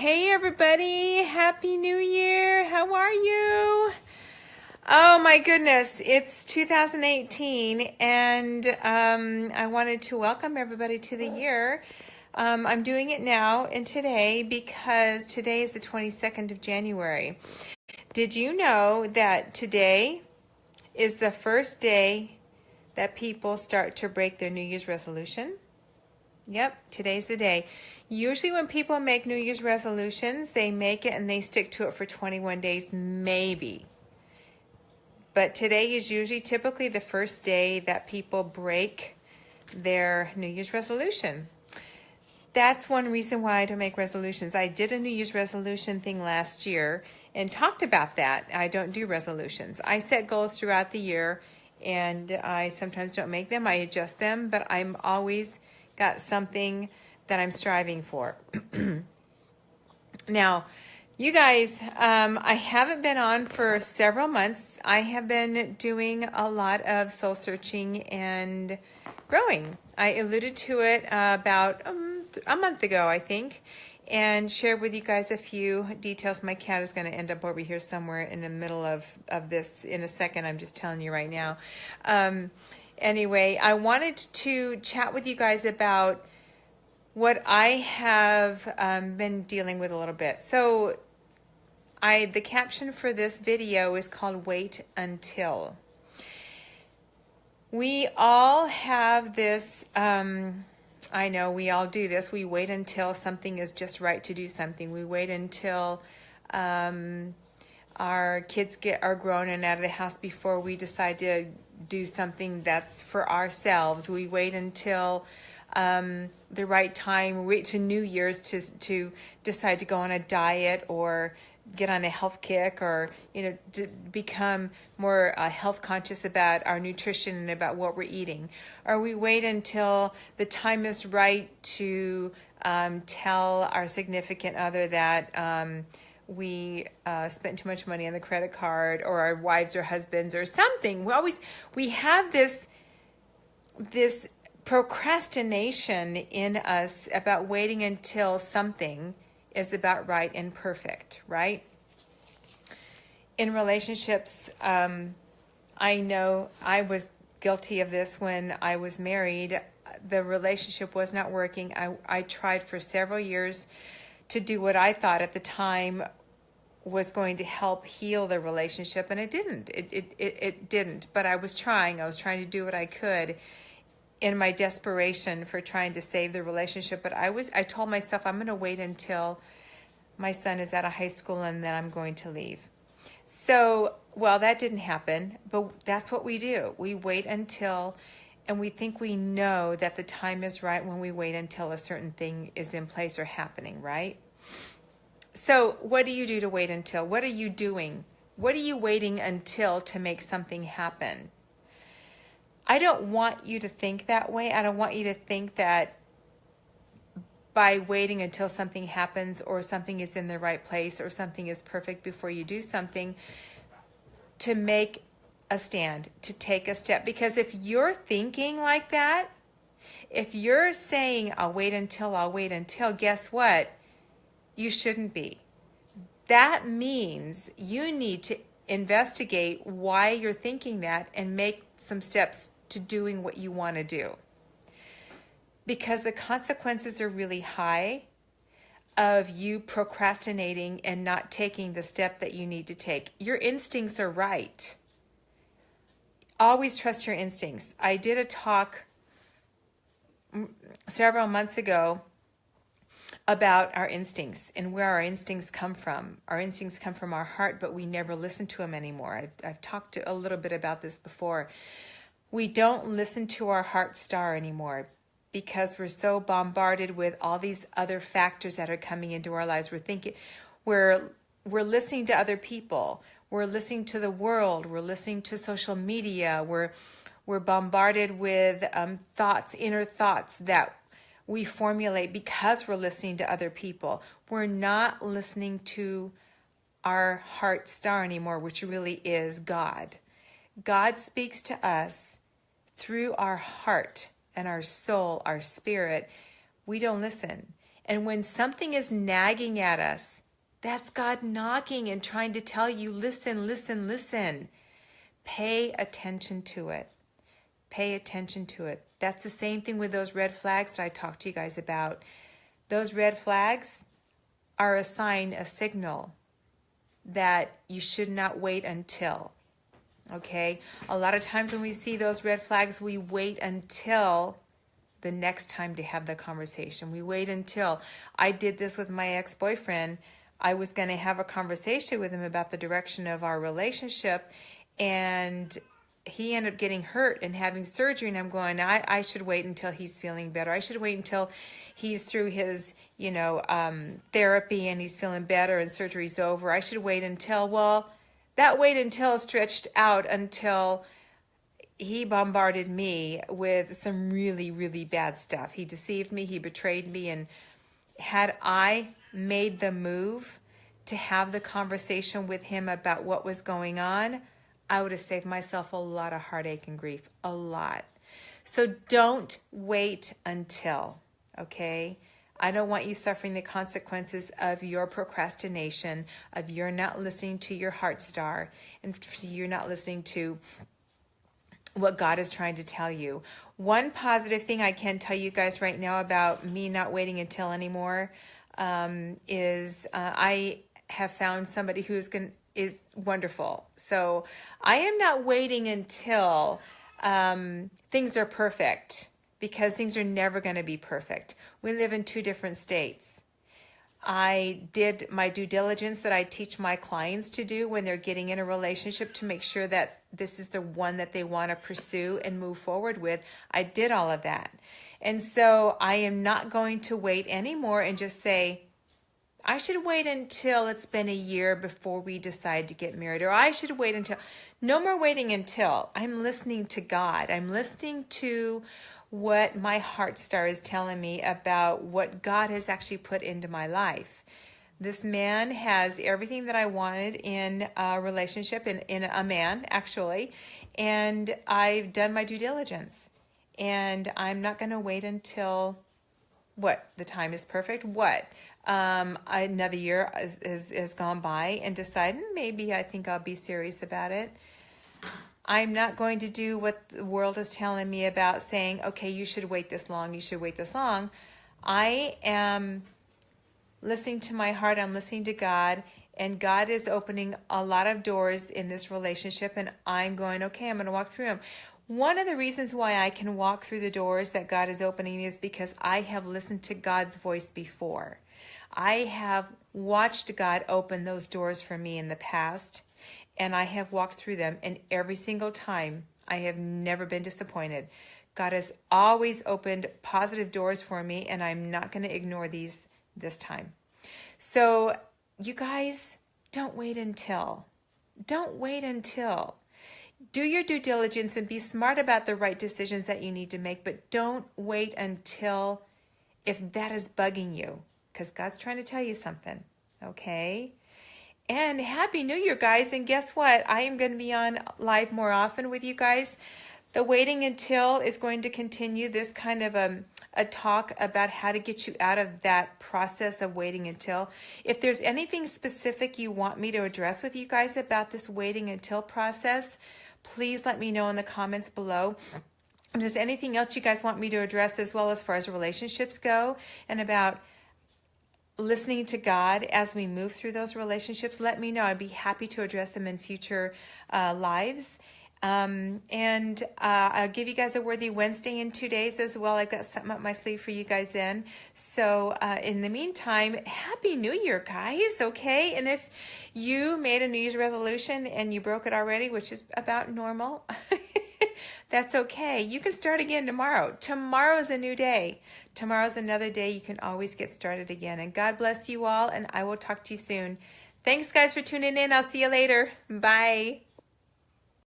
Hey everybody, Happy New Year. How are you? Oh my goodness, it's 2018 and I wanted to welcome everybody to the year. I'm doing it now and today because today is the 22nd of January. Did you know that today is the first day that people start to break their New Year's resolution? Yep, today's the day. Usually when people make New Year's resolutions, they make it and they stick to it for 21 days, maybe. But today is usually typically the first day that people break their New Year's resolution. That's one reason why I don't make resolutions. I did a New Year's resolution thing last year and talked about that. I don't do resolutions. I set goals throughout the year and I sometimes don't make them. I adjust them, but I'm always got something that I'm striving for. Now, you guys, I haven't been on for several months. I have been doing a lot of soul searching and growing. I alluded to it about a month ago, I think, and shared with you guys a few details. My cat is going to end up over here somewhere in the middle of this in a second. I'm just telling you right now. Anyway, I wanted to chat with you guys about what I have been dealing with a little bit. So the caption for this video is called Wait Until. We all have this, I know we all do this. We wait until something is just right to do something. We wait until our kids are grown and out of the house before we decide to do something that's for ourselves. We wait until the right time. We wait to New Year's to decide to go on a diet or get on a health kick, or to become more health conscious about our nutrition and about what we're eating. Or we wait until the time is right to tell our significant other that we spent too much money on the credit card, or our wives or husbands or something. We have this procrastination in us about waiting until something is about right and perfect, right? In relationships, I know I was guilty of this when I was married. The relationship was not working. I tried for several years to do what I thought at the time was going to help heal the relationship, and it didn't. It didn't, but I was trying. I was trying to do what I could in my desperation for trying to save the relationship. But I told myself I'm going to wait until my son is out of high school and then I'm going to leave. So, well, that didn't happen, but that's what we do. We wait until, and we think we know that the time is right when we wait until a certain thing is in place or happening, right? So what do you do to wait until? What are you doing? What are you waiting until to make something happen? I don't want you to think that way. I don't want you to think that by waiting until something happens or something is in the right place or something is perfect before you do something, to make a stand, to take a step. Because if you're thinking like that, if you're saying, I'll wait until, guess what? You shouldn't be. That means you need to investigate why you're thinking that and make some steps to doing what you want to do. Because the consequences are really high of you procrastinating and not taking the step that you need to take. Your instincts are right. Always trust your instincts. I did a talk several months ago about our instincts and where our instincts come from. Our instincts come from our heart, but we never listen to them anymore. I've talked a little bit about this before. We don't listen to our heart star anymore because we're so bombarded with all these other factors that are coming into our lives. We're listening to other people. We're listening to the world. We're listening to social media. We're bombarded with thoughts, inner thoughts that we formulate because we're listening to other people. We're not listening to our heart star anymore, which really is God. God speaks to us through our heart and our soul, our spirit. We don't listen. And when something is nagging at us, that's God knocking and trying to tell you, listen, listen, listen. Pay attention to it. Pay attention to it. That's the same thing with those red flags that I talked to you guys about. Those red flags are a sign, a signal that you should not wait until. Okay? A lot of times when we see those red flags, we wait until the next time to have the conversation. We wait until. I did this with my ex-boyfriend. I was going to have a conversation with him about the direction of our relationship, and he ended up getting hurt and having surgery, and I'm going, I should wait until he's feeling better. I should wait until he's through his, therapy and he's feeling better and surgery's over. I should wait until, well, that wait until stretched out until he bombarded me with some really, really bad stuff. He deceived me, he betrayed me, and had I made the move to have the conversation with him about what was going on, I would have saved myself a lot of heartache and grief, a lot. So don't wait until, okay? I don't want you suffering the consequences of your procrastination, of you're not listening to your heart star, and you're not listening to what God is trying to tell you. One positive thing I can tell you guys right now about me not waiting until anymore is I have found somebody who is wonderful. So I am not waiting until things are perfect, because things are never going to be perfect. We live in two different states. I did my due diligence that I teach my clients to do when they're getting in a relationship to make sure that this is the one that they want to pursue and move forward with. I did all of that. And so I am not going to wait anymore and just say, I should wait until it's been a year before we decide to get married, or I should wait until. No more waiting until. I'm listening to God. I'm listening to what my heart star is telling me about what God has actually put into my life. This man has everything that I wanted in a relationship, in a man, actually, and I've done my due diligence. And I'm not going to wait until, the time is perfect? Another year has gone by and decide, maybe I think I'll be serious about it. I'm not going to do what the world is telling me about, saying, okay, you should wait this long, you should wait this long. I am listening to my heart, I'm listening to God, and God is opening a lot of doors in this relationship, and I'm going, okay, I'm going to walk through them. One of the reasons why I can walk through the doors that God is opening is because I have listened to God's voice before. I have watched God open those doors for me in the past, and I have walked through them, and every single time I have never been disappointed. God has always opened positive doors for me, and I'm not going to ignore these this time. So you guys, don't wait until. Don't wait until. Do your due diligence and be smart about the right decisions that you need to make, but don't wait until, if that is bugging you, because God's trying to tell you something, okay? And Happy New Year, guys. And guess what? I am going to be on live more often with you guys. The waiting until is going to continue this kind of a talk about how to get you out of that process of waiting until. If there's anything specific you want me to address with you guys about this waiting until process, please let me know in the comments below. If there's anything else you guys want me to address as well as far as relationships go and about listening to God as we move through those relationships, let me know. I'd be happy to address them in future lives. And I'll give you guys a Worthy Wednesday in 2 days as well. I've got something up my sleeve for you guys in. So in the meantime, Happy New Year, guys, okay? And if you made a New Year's resolution and you broke it already, which is about normal, that's okay. You can start again tomorrow. Tomorrow's a new day. Tomorrow's another day. You can always get started again. And God bless you all, and I will talk to you soon. Thanks, guys, for tuning in. I'll see you later. Bye.